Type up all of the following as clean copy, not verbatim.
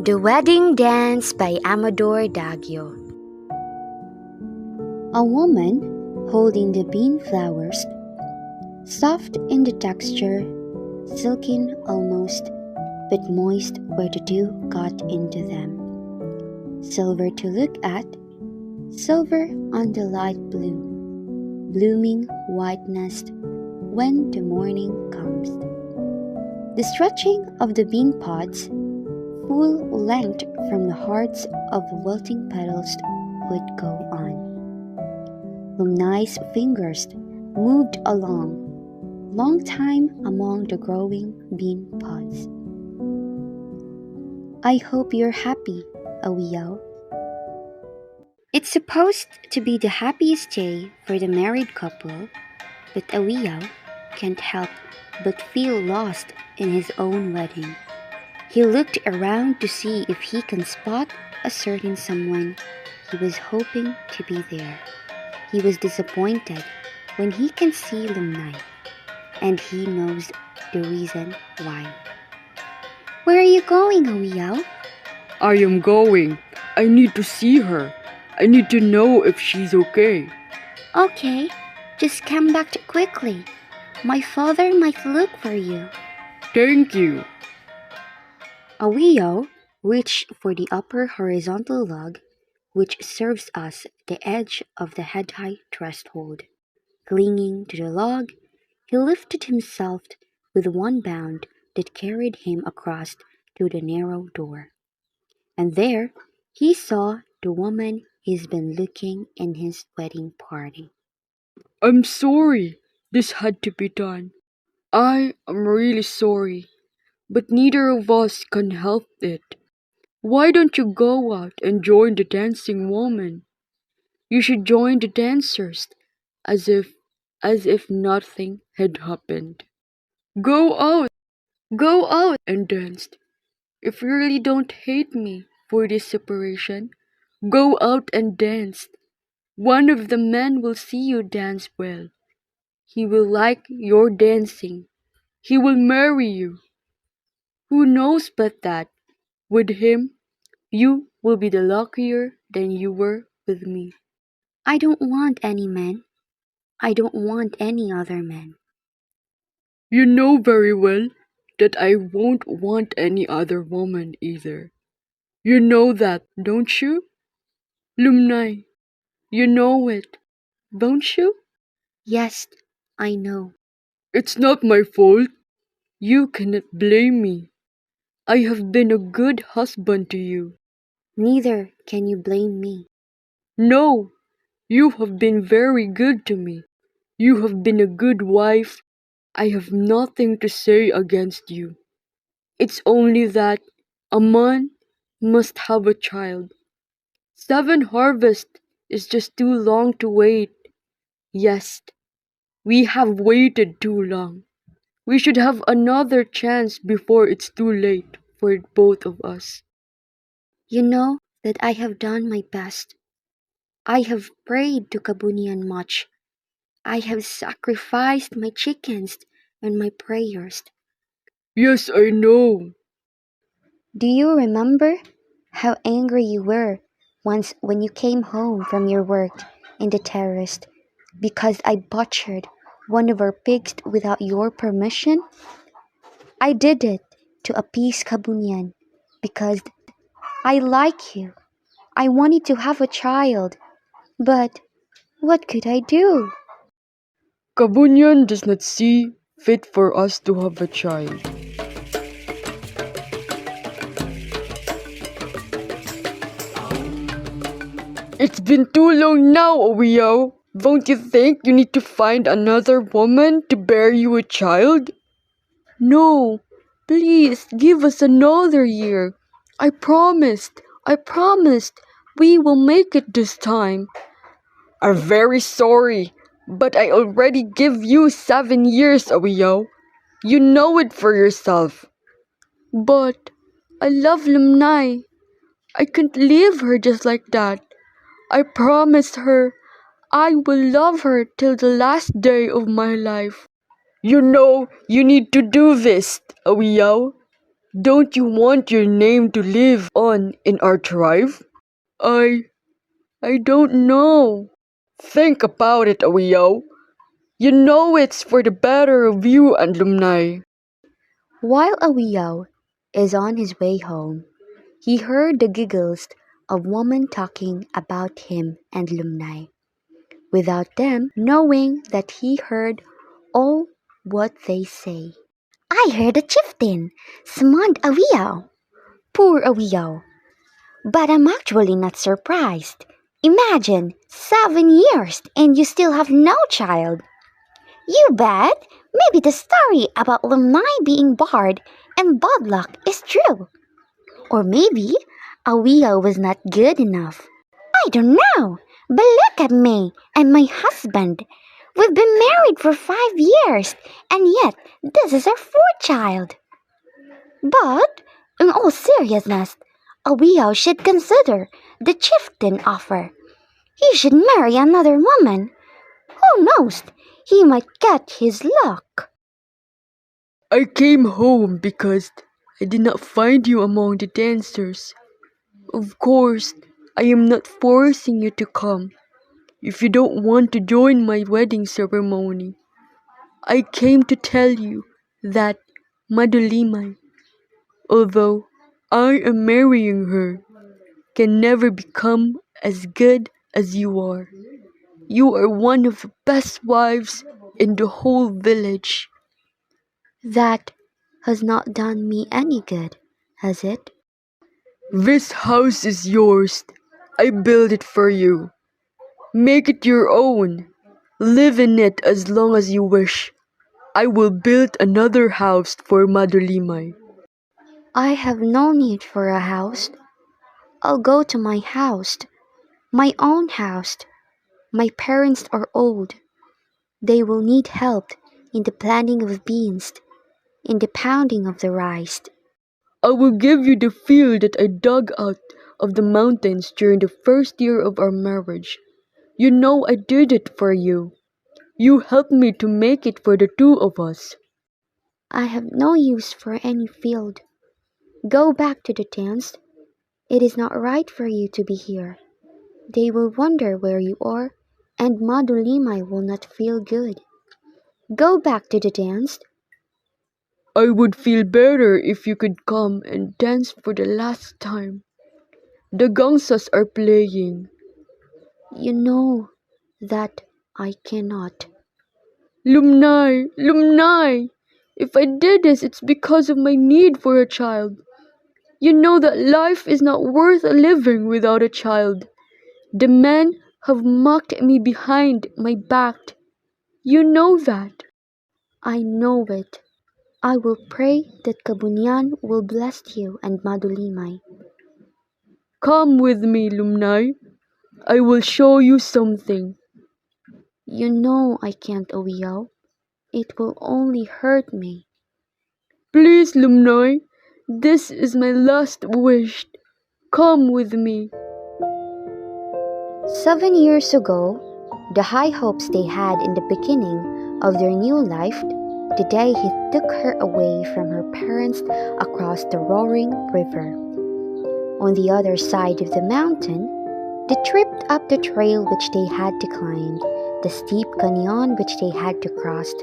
The Wedding Dance by Amador Daguio. A woman holding the bean flowers, soft in the texture, silken almost, but moist where the dew got into them. Silver to look at, silver on the light blue, blooming whiteness when the morning comes. The stretching of the bean pods, full length from the hearts of wilting petals, would go on. Lumnai's fingers moved along, long time among the growing bean pods. I hope you're happy, Awiao. It's supposed to be the happiest day for the married couple, but Awiao can't help but feel lost in his own wedding. He looked around to see if he can spot a certain someone he was hoping to be there. He was disappointed when he can see Lumnai, and he knows the reason why. Where are you going, Awiao? I am going. I need to see her. I need to know if she's okay. Okay, just come back quickly. My father might look for you. Thank you. Awiao reached for the upper horizontal log, which serves as the edge of the head-high threshold. Clinging to the log, he lifted himself with one bound that carried him across to the narrow door. And there he saw the woman he's been looking in his wedding party. I'm sorry this had to be done. I am really sorry, but neither of us can help it. Why don't you go out and join the dancing woman? You should join the dancers as if nothing had happened. Go out and dance. If you really don't hate me for this separation, go out and dance. One of the men will see you dance well. He will like your dancing. He will marry you. Who knows but that, with him, you will be the luckier than you were with me. I don't want any man. I don't want any other man. You know very well that I won't want any other woman either. You know that, don't you? Lumnai, you know it, don't you? Yes, I know. It's not my fault. You cannot blame me. I have been a good husband to you. Neither can you blame me. No, you have been very good to me. You have been a good wife. I have nothing to say against you. It's only that a man must have a child. 7 harvests is just too long to wait. Yes, we have waited too long. We should have another chance before it's too late for both of us. You know that I have done my best. I have prayed to Kabunian much. I have sacrificed my chickens and my prayers. Yes, I know. Do you remember how angry you were once when you came home from your work in the terrace because I butchered one of our pigs without your permission? I did it to appease Kabunian because I like you. I wanted to have a child, but what could I do? Kabunyan does not see fit for us to have a child. It's been too long now, Owiao. Don't you think you need to find another woman to bear you a child? No, please give us another year. I promised. We will make it this time. I'm very sorry, but I already give you 7 years, Owiao. You know it for yourself. But I love Lumnai. I can't leave her just like that. I promised her I will love her till the last day of my life. You know you need to do this, Awiao. Don't you want your name to live on in our tribe? I don't know. Think about it, Awio. You know it's for the better of you and Lumnai. While Awiao is on his way home, he heard the giggles of women talking about him and Lumnai, without them knowing that he heard all what they say. I heard a chieftain summoned Awiao. Poor Awiao. But I'm actually not surprised. Imagine, 7 years and you still have no child. You bet. Maybe the story about Lumnai being barred and bad luck is true. Or maybe Awia was not good enough. I don't know. But look at me and my husband. We've been married for 5 years, and yet this is our fourth child. But, in all seriousness, Awia should consider the chieftain offer. He should marry another woman. Who knows? He might get his luck. I came home because I did not find you among the dancers. Of course, I am not forcing you to come if you don't want to join my wedding ceremony. I came to tell you that Madulimay, although I am marrying her, can never become as good as you are. You are one of the best wives in the whole village. That has not done me any good, has it? This house is yours. I built it for you. Make it your own. Live in it as long as you wish. I will build another house for Madulimay. I have no need for a house. I'll go to my house, my own house. My parents are old. They will need help in the planting of beans, in the pounding of the rice. I will give you the field that I dug out of the mountains during the first year of our marriage. You know I did it for you. You helped me to make it for the two of us. I have no use for any field. Go back to the tents. It is not right for you to be here. They will wonder where you are, and Madulimay will not feel good. Go back to the dance. I would feel better if you could come and dance for the last time. The gangsas are playing. You know that I cannot. Lumnai, Lumnai! If I did this, it's because of my need for a child. You know that life is not worth living without a child. The men have mocked me behind my back. You know that. I know it. I will pray that Kabunyan will bless you and Madulimay. Come with me, Lumnai. I will show you something. You know I can't, Owiyaw. It will only hurt me. Please, Lumnai, this is my last wish. Come with me. 7 years ago, the high hopes they had in the beginning of their new life, the day he took her away from her parents across the roaring river. On the other side of the mountain, they tripped up the trail which they had to climb, the steep canyon which they had to cross.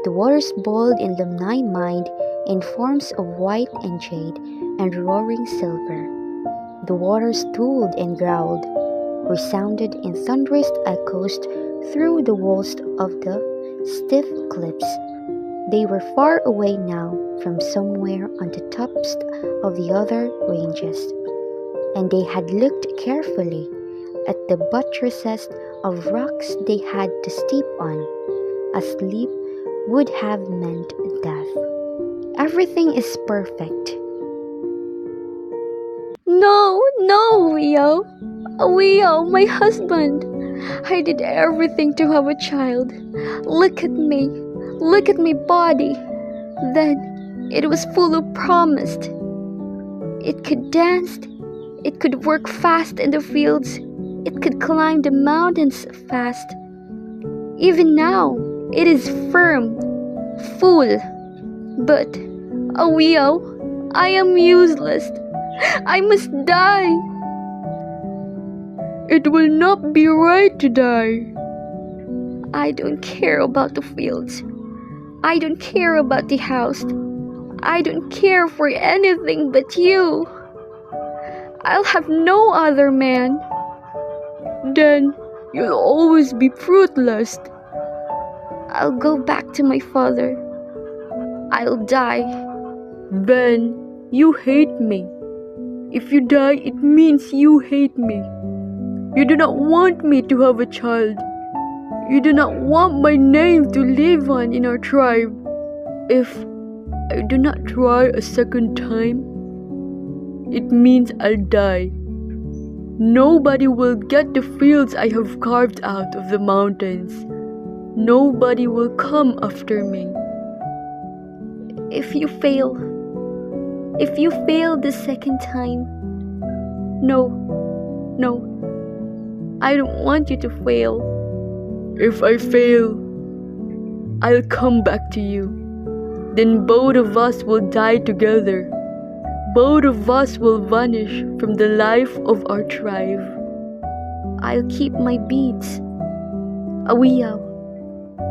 The waters boiled in Lumnai mind in forms of white and jade and roaring silver. The waters tooled and growled, resounded in thunderous echoes through the walls of the stiff cliffs. They were far away now from somewhere on the tops of the other ranges, and they had looked carefully at the buttresses of rocks they had to step on. A sleep would have meant death. Everything is perfect. No, no, Leo. Leo, my husband. I did everything to have a child. Look at me. Look at my body. Then it was full of promise. It could dance. It could work fast in the fields. It could climb the mountains fast. Even now, it is firm, full. But, Leo, I am useless. I must die. It will not be right to die. I don't care about the fields. I don't care about the house. I don't care for anything but you. I'll have no other man. Then you'll always be fruitless. I'll go back to my father. I'll die. Then you hate me. If you die, it means you hate me. You do not want me to have a child. You do not want my name to live on in our tribe. If I do not try a second time, it means I'll die. Nobody will get the fields I have carved out of the mountains. Nobody will come after me. If you fail the second time, no, I don't want you to fail. If I fail, I'll come back to you. Then both of us will die together. Both of us will vanish from the life of our tribe. I'll keep my beads. Awiyaw,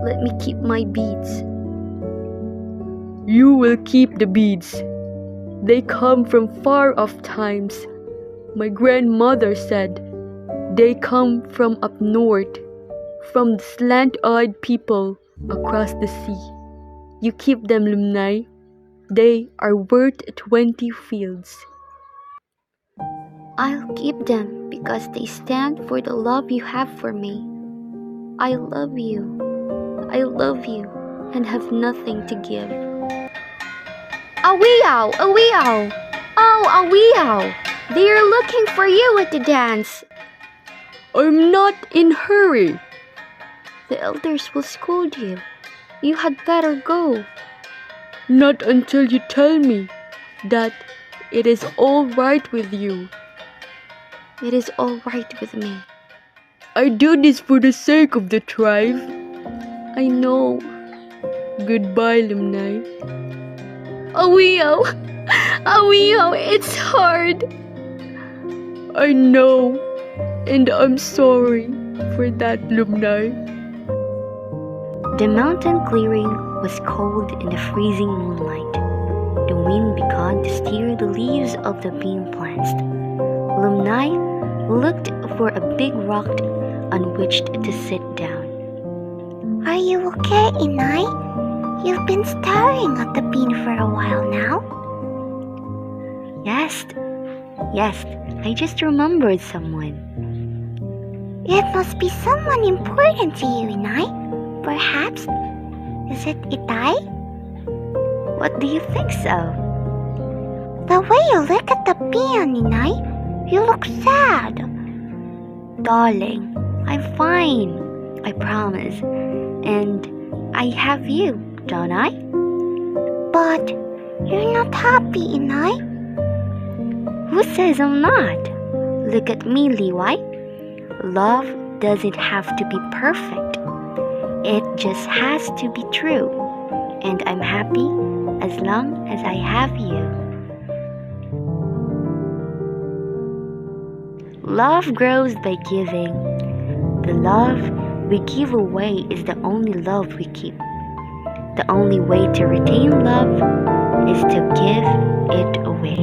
let me keep my beads. You will keep the beads. They come from far off times. My grandmother said they come from up north, from the slant-eyed people across the sea. You keep them, Lumnay. They are worth 20 fields. I'll keep them because they stand for the love you have for me. I love you and have nothing to give. Awiyaw! Awiyaw! Oh, Awiyaw! They are looking for you at the dance. I'm not in hurry. The elders will scold you. You had better go. Not until you tell me that it is all right with you. It is all right with me. I do this for the sake of the tribe. I know. Goodbye, Lumnay. Awiyaw! Awiyaw, it's hard. I know, and I'm sorry for that, Lumnay. The mountain clearing was cold in the freezing moonlight. The wind began to stir the leaves of the bean plants. Lumnay looked for a big rock on which to sit down. Are you okay, Inay? You've been staring at the bean for a while now. Yes, I just remembered someone. It must be someone important to you, Inay. Perhaps? Is it Itay? What do you think so? The way you look at the bean, Inay, you look sad. Darling, I'm fine, I promise. And I have you, don't I? But you're not happy, Inay. Who says I'm not? Look at me, Liwai. Love doesn't have to be perfect. It just has to be true. And I'm happy as long as I have you. Love grows by giving. The love we give away is the only love we keep. The only way to retain love is to give it away.